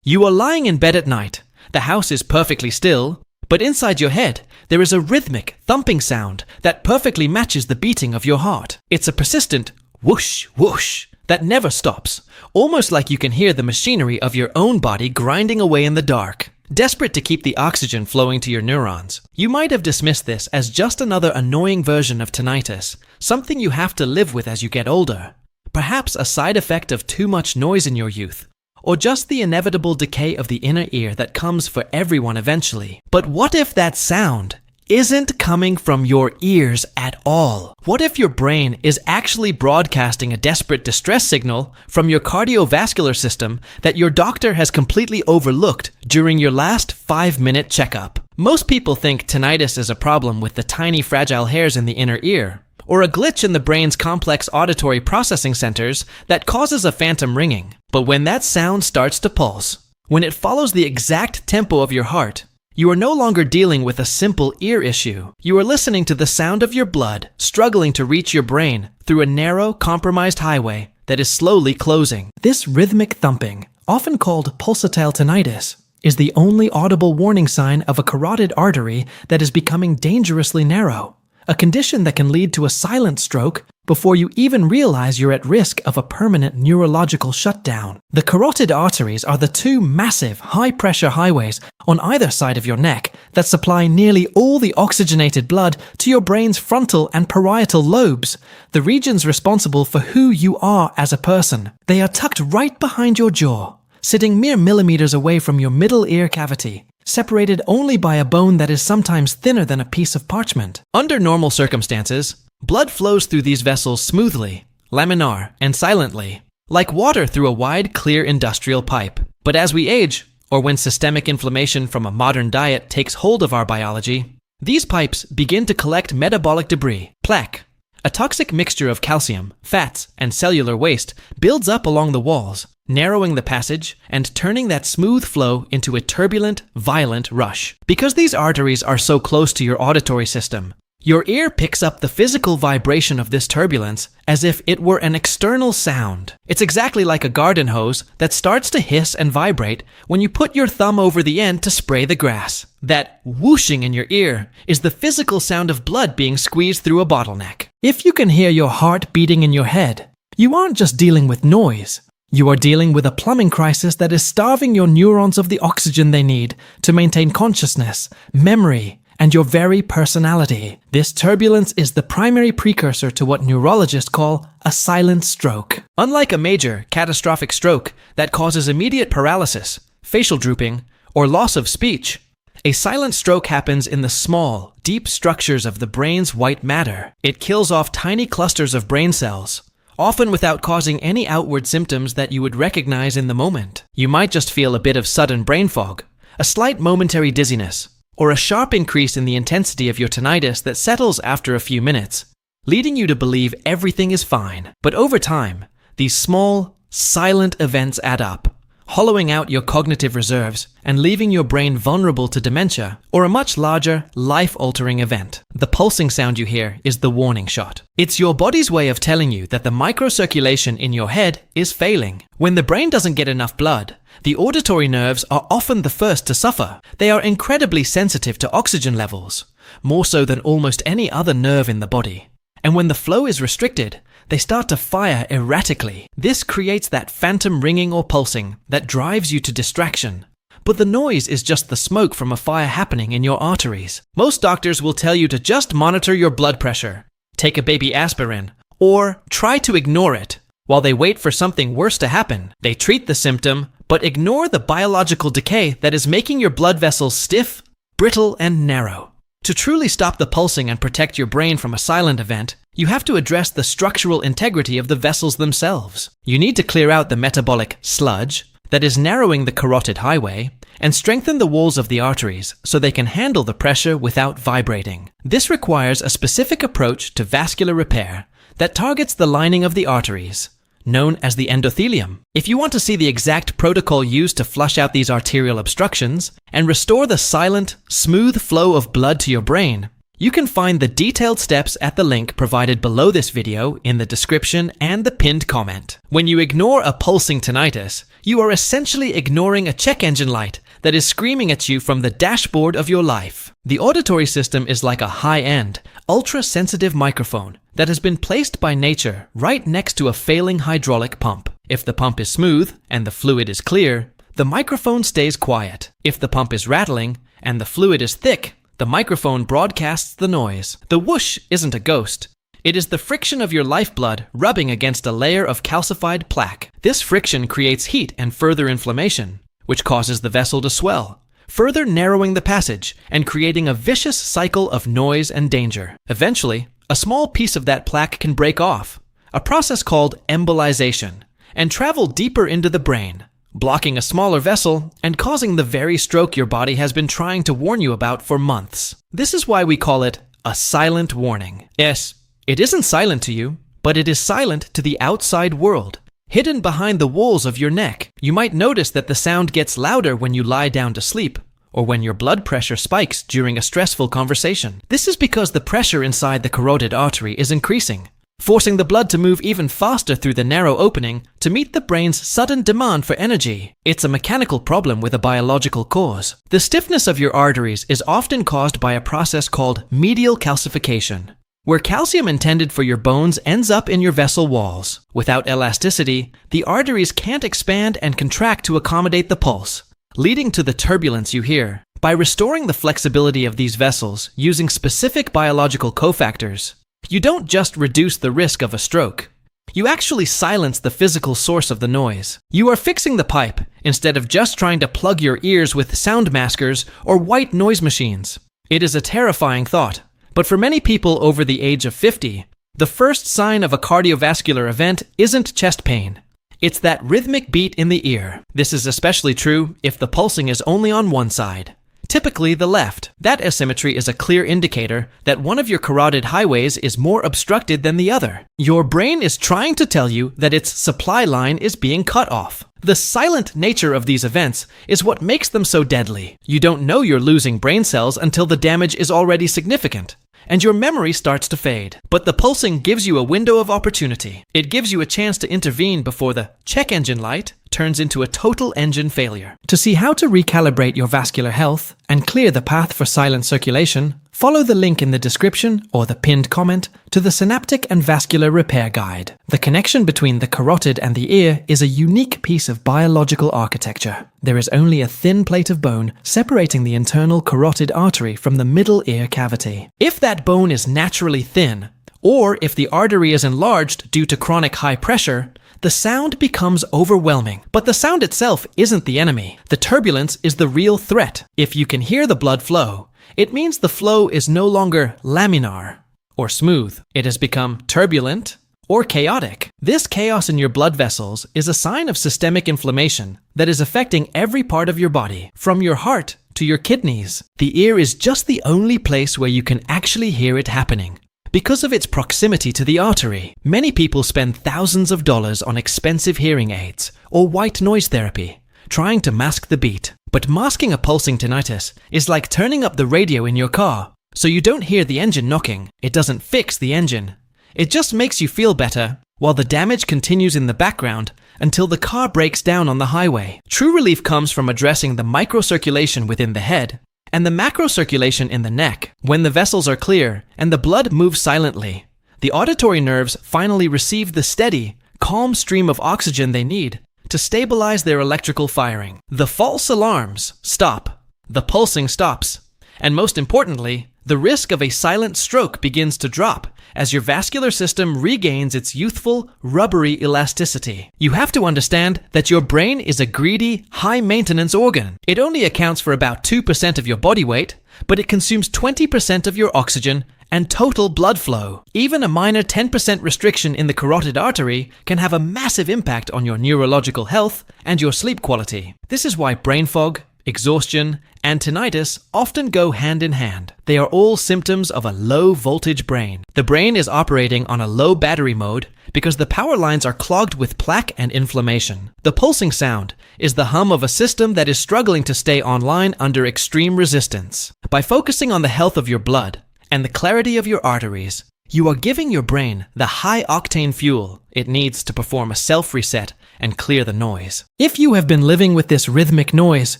You are lying in bed at night. The house is perfectly still, but inside your head, there is a rhythmic, thumping sound that perfectly matches the beating of your heart. It's a persistent whoosh, whoosh that never stops, almost like you can hear the machinery of your own body grinding away in the dark, desperate to keep the oxygen flowing to your neurons. You might have dismissed this as just another annoying version of tinnitus, something you have to live with as you get older. Perhaps a side effect of too much noise in your youth, or just the inevitable decay of the inner ear that comes for everyone eventually. But what if that sound isn't coming from your ears at all? What if your brain is actually broadcasting a desperate distress signal from your cardiovascular system that your doctor has completely overlooked during your last 5-minute checkup? Most people think tinnitus is a problem with the tiny fragile hairs in the inner ear, or a glitch in the brain's complex auditory processing centers that causes a phantom ringing. But when that sound starts to pulse, when it follows the exact tempo of your heart, you are no longer dealing with a simple ear issue. You are listening to the sound of your blood struggling to reach your brain through a narrow, compromised highway that is slowly closing. This rhythmic thumping, often called pulsatile tinnitus, is the only audible warning sign of a carotid artery that is becoming dangerously narrow, a condition that can lead to a silent stroke before you even realize you're at risk of a permanent neurological shutdown. The carotid arteries are the two massive, high-pressure highways on either side of your neck that supply nearly all the oxygenated blood to your brain's frontal and parietal lobes, the regions responsible for who you are as a person. They are tucked right behind your jaw, sitting mere millimeters away from your middle ear cavity, separated only by a bone that is sometimes thinner than a piece of parchment. Under normal circumstances, blood flows through these vessels smoothly, laminar, and silently, like water through a wide, clear industrial pipe. But as we age, or when systemic inflammation from a modern diet takes hold of our biology, these pipes begin to collect metabolic debris. Plaque, a toxic mixture of calcium, fats, and cellular waste, builds up along the walls, narrowing the passage and turning that smooth flow into a turbulent, violent rush. Because these arteries are so close to your auditory system, your ear picks up the physical vibration of this turbulence as if it were an external sound. It's exactly like a garden hose that starts to hiss and vibrate when you put your thumb over the end to spray the grass. That whooshing in your ear is the physical sound of blood being squeezed through a bottleneck. If you can hear your heart beating in your head, you aren't just dealing with noise. You are dealing with a plumbing crisis that is starving your neurons of the oxygen they need to maintain consciousness, memory, and your very personality. This turbulence is the primary precursor to what neurologists call a silent stroke. Unlike a major, catastrophic stroke that causes immediate paralysis, facial drooping, or loss of speech, a silent stroke happens in the small, deep structures of the brain's white matter. It kills off tiny clusters of brain cells, often without causing any outward symptoms that you would recognize in the moment. You might just feel a bit of sudden brain fog, a slight momentary dizziness, or a sharp increase in the intensity of your tinnitus that settles after a few minutes, leading you to believe everything is fine. But over time, these small, silent events add up, hollowing out your cognitive reserves and leaving your brain vulnerable to dementia or a much larger, life-altering event. The pulsing sound you hear is the warning shot. It's your body's way of telling you that the microcirculation in your head is failing. When the brain doesn't get enough blood, the auditory nerves are often the first to suffer. They are incredibly sensitive to oxygen levels, more so than almost any other nerve in the body. And when the flow is restricted, they start to fire erratically. This creates that phantom ringing or pulsing that drives you to distraction. But the noise is just the smoke from a fire happening in your arteries. Most doctors will tell you to just monitor your blood pressure, take a baby aspirin, or try to ignore it while they wait for something worse to happen. They treat the symptom, but ignore the biological decay that is making your blood vessels stiff, brittle, and narrow. To truly stop the pulsing and protect your brain from a silent event, you have to address the structural integrity of the vessels themselves. You need to clear out the metabolic sludge that is narrowing the carotid highway and strengthen the walls of the arteries so they can handle the pressure without vibrating. This requires a specific approach to vascular repair that targets the lining of the arteries, known as the endothelium. If you want to see the exact protocol used to flush out these arterial obstructions and restore the silent, smooth flow of blood to your brain, you can find the detailed steps at the link provided below this video in the description and the pinned comment. When you ignore a pulsing tinnitus, you are essentially ignoring a check engine light that is screaming at you from the dashboard of your life. The auditory system is like a high-end, ultra-sensitive microphone that has been placed by nature right next to a failing hydraulic pump. If the pump is smooth and the fluid is clear, the microphone stays quiet. If the pump is rattling and the fluid is thick, the microphone broadcasts the noise. The whoosh isn't a ghost. It is the friction of your lifeblood rubbing against a layer of calcified plaque. This friction creates heat and further inflammation, which causes the vessel to swell, further narrowing the passage and creating a vicious cycle of noise and danger. Eventually, a small piece of that plaque can break off, a process called embolization, and travel deeper into the brain, blocking a smaller vessel and causing the very stroke your body has been trying to warn you about for months. This is why we call it a silent warning. Yes, it isn't silent to you, but it is silent to the outside world, hidden behind the walls of your neck. You might notice that the sound gets louder when you lie down to sleep, or when your blood pressure spikes during a stressful conversation. This is because the pressure inside the carotid artery is increasing, forcing the blood to move even faster through the narrow opening to meet the brain's sudden demand for energy. It's a mechanical problem with a biological cause. The stiffness of your arteries is often caused by a process called medial calcification, where calcium intended for your bones ends up in your vessel walls. Without elasticity, the arteries can't expand and contract to accommodate the pulse, leading to the turbulence you hear. By restoring the flexibility of these vessels using specific biological cofactors, you don't just reduce the risk of a stroke. You actually silence the physical source of the noise. You are fixing the pipe instead of just trying to plug your ears with sound maskers or white noise machines. It is a terrifying thought, but for many people over the age of 50, the first sign of a cardiovascular event isn't chest pain. It's that rhythmic beat in the ear. This is especially true if the pulsing is only on one side, typically the left. That asymmetry is a clear indicator that one of your carotid highways is more obstructed than the other. Your brain is trying to tell you that its supply line is being cut off. The silent nature of these events is what makes them so deadly. You don't know you're losing brain cells until the damage is already significant, and your memory starts to fade. But the pulsing gives you a window of opportunity. It gives you a chance to intervene before the check engine light turns into a total engine failure. To see how to recalibrate your vascular health and clear the path for silent circulation, follow the link in the description or the pinned comment to the Synaptic and Vascular Repair Guide. The connection between the carotid and the ear is a unique piece of biological architecture. There is only a thin plate of bone separating the internal carotid artery from the middle ear cavity. If that bone is naturally thin, or if the artery is enlarged due to chronic high pressure, the sound becomes overwhelming. But the sound itself isn't the enemy. The turbulence is the real threat. If you can hear the blood flow, it means the flow is no longer laminar or smooth. It has become turbulent or chaotic. This chaos in your blood vessels is a sign of systemic inflammation that is affecting every part of your body, from your heart to your kidneys. The ear is just the only place where you can actually hear it happening. Because of its proximity to the artery, many people spend thousands of dollars on expensive hearing aids or white noise therapy, trying to mask the beat. But masking a pulsing tinnitus is like turning up the radio in your car, so you don't hear the engine knocking. It doesn't fix the engine. It just makes you feel better, while the damage continues in the background until the car breaks down on the highway. True relief comes from addressing the microcirculation within the head and the macrocirculation in the neck. When the vessels are clear and the blood moves silently, the auditory nerves finally receive the steady, calm stream of oxygen they need to stabilize their electrical firing. The false alarms stop, the pulsing stops, and most importantly, the risk of a silent stroke begins to drop as your vascular system regains its youthful, rubbery elasticity. You have to understand that your brain is a greedy, high-maintenance organ. It only accounts for about 2% of your body weight, but it consumes 20% of your oxygen and total blood flow. Even a minor 10% restriction in the carotid artery can have a massive impact on your neurological health and your sleep quality. This is why brain fog, exhaustion, and tinnitus often go hand in hand. They are all symptoms of a low-voltage brain. The brain is operating on a low battery mode because the power lines are clogged with plaque and inflammation. The pulsing sound is the hum of a system that is struggling to stay online under extreme resistance. By focusing on the health of your blood and the clarity of your arteries, you are giving your brain the high-octane fuel it needs to perform a self-reset and clear the noise. If you have been living with this rhythmic noise,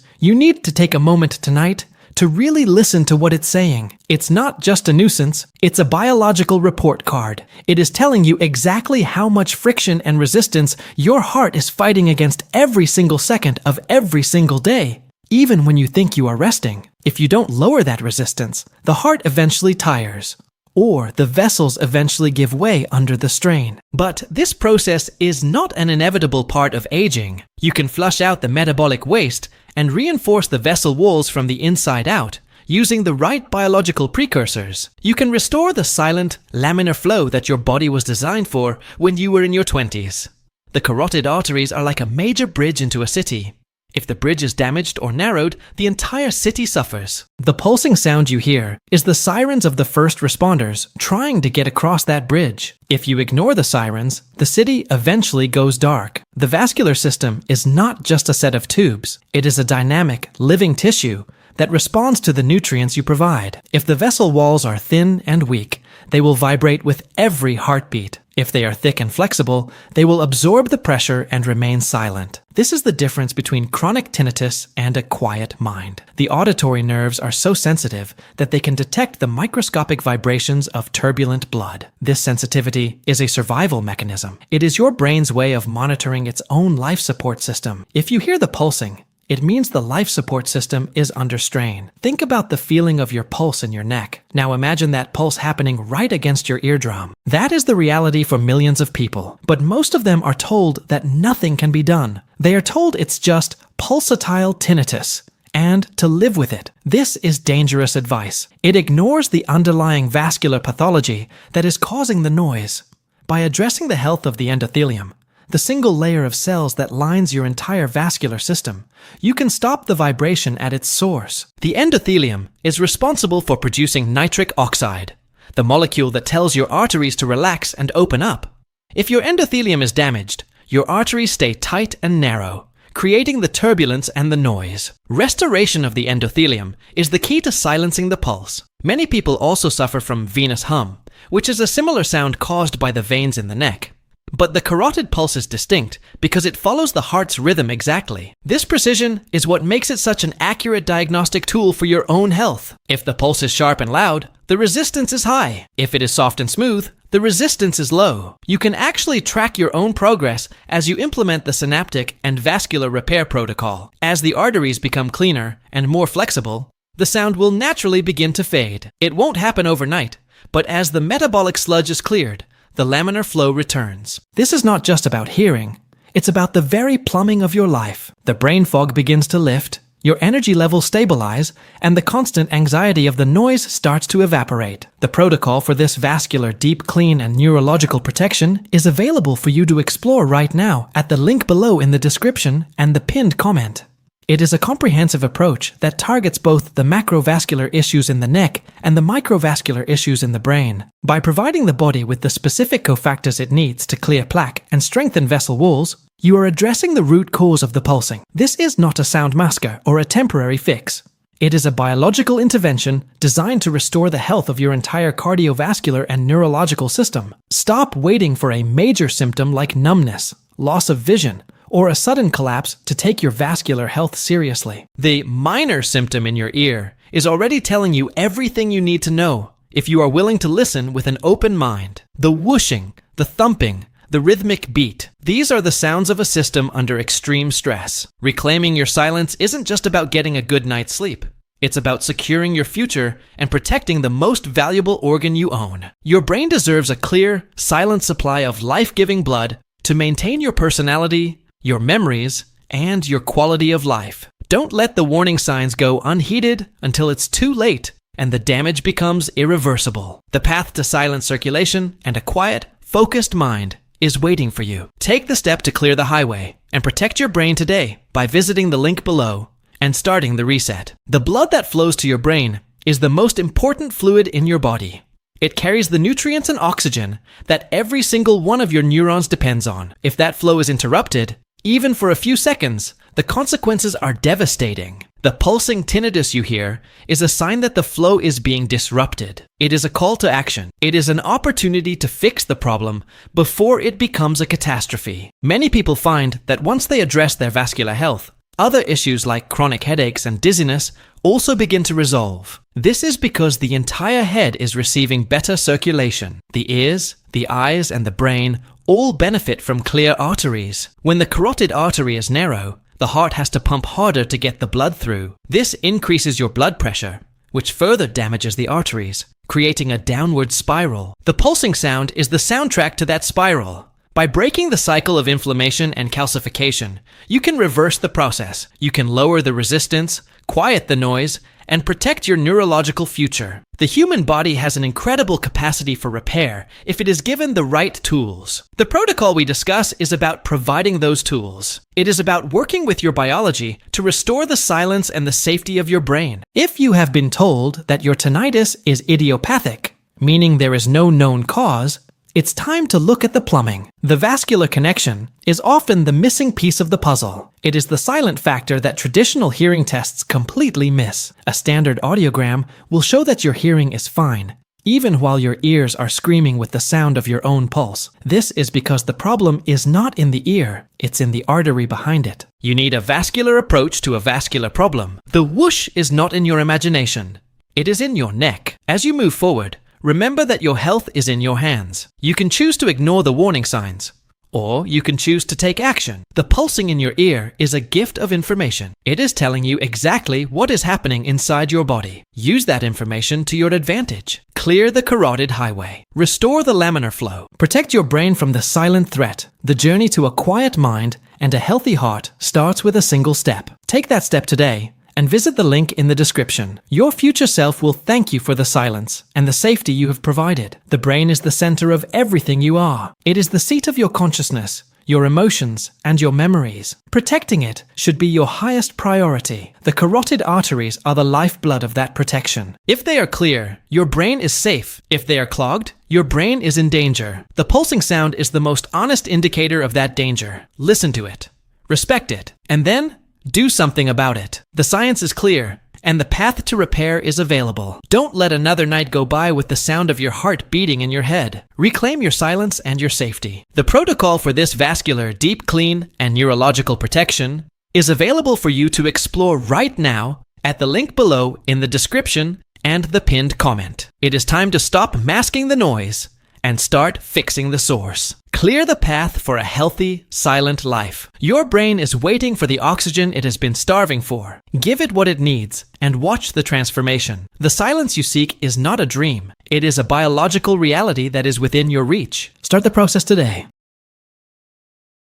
you need to take a moment tonight to really listen to what it's saying. It's not just a nuisance, it's a biological report card. It is telling you exactly how much friction and resistance your heart is fighting against every single second of every single day, even when you think you are resting. If you don't lower that resistance, the heart eventually tires, or the vessels eventually give way under the strain. But this process is not an inevitable part of aging. You can flush out the metabolic waste and reinforce the vessel walls from the inside out using the right biological precursors. You can restore the silent, laminar flow that your body was designed for when you were in your 20s. The carotid arteries are like a major bridge into a city. If the bridge is damaged or narrowed, the entire city suffers. The pulsing sound you hear is the sirens of the first responders trying to get across that bridge. If you ignore the sirens, the city eventually goes dark. The vascular system is not just a set of tubes. It is a dynamic, living tissue that responds to the nutrients you provide. If the vessel walls are thin and weak, they will vibrate with every heartbeat. If they are thick and flexible, they will absorb the pressure and remain silent. This is the difference between chronic tinnitus and a quiet mind. The auditory nerves are so sensitive that they can detect the microscopic vibrations of turbulent blood. This sensitivity is a survival mechanism. It is your brain's way of monitoring its own life support system. If you hear the pulsing, it means the life support system is under strain. Think about the feeling of your pulse in your neck. Now imagine that pulse happening right against your eardrum. That is the reality for millions of people, but most of them are told that nothing can be done. They are told it's just pulsatile tinnitus, and to live with it. This is dangerous advice. It ignores the underlying vascular pathology that is causing the noise. By addressing the health of the endothelium, the single layer of cells that lines your entire vascular system, you can stop the vibration at its source. The endothelium is responsible for producing nitric oxide, the molecule that tells your arteries to relax and open up. If your endothelium is damaged, your arteries stay tight and narrow, creating the turbulence and the noise. Restoration of the endothelium is the key to silencing the pulse. Many people also suffer from venous hum, which is a similar sound caused by the veins in the neck. But the carotid pulse is distinct because it follows the heart's rhythm exactly. This precision is what makes it such an accurate diagnostic tool for your own health. If the pulse is sharp and loud, the resistance is high. If it is soft and smooth, the resistance is low. You can actually track your own progress as you implement the synaptic and vascular repair protocol. As the arteries become cleaner and more flexible, the sound will naturally begin to fade. It won't happen overnight, but as the metabolic sludge is cleared, the laminar flow returns. This is not just about hearing, it's about the very plumbing of your life. The brain fog begins to lift, your energy levels stabilize, and the constant anxiety of the noise starts to evaporate. The protocol for this vascular, deep clean, and neurological protection is available for you to explore right now at the link below in the description and the pinned comment. It is a comprehensive approach that targets both the macrovascular issues in the neck and the microvascular issues in the brain. By providing the body with the specific cofactors it needs to clear plaque and strengthen vessel walls, you are addressing the root cause of the pulsing. This is not a sound masker or a temporary fix. It is a biological intervention designed to restore the health of your entire cardiovascular and neurological system. Stop waiting for a major symptom like numbness, loss of vision, or a sudden collapse to take your vascular health seriously. The minor symptom in your ear is already telling you everything you need to know if you are willing to listen with an open mind. The whooshing, the thumping, the rhythmic beat. These are the sounds of a system under extreme stress. Reclaiming your silence isn't just about getting a good night's sleep. It's about securing your future and protecting the most valuable organ you own. Your brain deserves a clear, silent supply of life-giving blood to maintain your personality, your memories, and your quality of life. Don't let the warning signs go unheeded until it's too late and the damage becomes irreversible. The path to silent circulation and a quiet, focused mind is waiting for you. Take the step to clear the highway and protect your brain today by visiting the link below and starting the reset. The blood that flows to your brain is the most important fluid in your body. It carries the nutrients and oxygen that every single one of your neurons depends on. If that flow is interrupted, even for a few seconds, the consequences are devastating. The pulsing tinnitus you hear is a sign that the flow is being disrupted. It is a call to action. It is an opportunity to fix the problem before it becomes a catastrophe. Many people find that once they address their vascular health, other issues like chronic headaches and dizziness also begin to resolve. This is because the entire head is receiving better circulation. The ears, the eyes, and the brain all benefit from clear arteries. When the carotid artery is narrow, the heart has to pump harder to get the blood through. This increases your blood pressure, which further damages the arteries, creating a downward spiral. The pulsing sound is the soundtrack to that spiral. By breaking the cycle of inflammation and calcification, you can reverse the process. You can lower the resistance, quiet the noise, and protect your neurological future. The human body has an incredible capacity for repair if it is given the right tools. The protocol we discuss is about providing those tools. It is about working with your biology to restore the silence and the safety of your brain. If you have been told that your tinnitus is idiopathic, meaning there is no known cause, it's time to look at the plumbing. The vascular connection is often the missing piece of the puzzle. It is the silent factor that traditional hearing tests completely miss. A standard audiogram will show that your hearing is fine, even while your ears are screaming with the sound of your own pulse. This is because the problem is not in the ear, it's in the artery behind it. You need a vascular approach to a vascular problem. The whoosh is not in your imagination. It is in your neck. As you move forward, remember that your health is in your hands. You can choose to ignore the warning signs, or you can choose to take action. The pulsing in your ear is a gift of information. It is telling you exactly what is happening inside your body. Use that information to your advantage. Clear the carotid highway. Restore the laminar flow. Protect your brain from the silent threat. The journey to a quiet mind and a healthy heart starts with a single step. Take that step today and visit the link in the description. Your future self will thank you for the silence and the safety you have provided. The brain is the center of everything you are. It is the seat of your consciousness, your emotions, and your memories. Protecting it should be your highest priority. The carotid arteries are the lifeblood of that protection. If they are clear, your brain is safe. If they are clogged, your brain is in danger. The pulsing sound is the most honest indicator of that danger. Listen to it, respect it, and then do something about it. The science is clear, and the path to repair is available. Don't let another night go by with the sound of your heart beating in your head. Reclaim your silence and your safety. The protocol for this vascular, deep clean, and neurological protection is available for you to explore right now at the link below in the description and the pinned comment. It is time to stop masking the noise and start fixing the source. Clear the path for a healthy, silent life. Your brain is waiting for the oxygen it has been starving for. Give it what it needs and watch the transformation. The silence you seek is not a dream. It is a biological reality that is within your reach. Start the process today.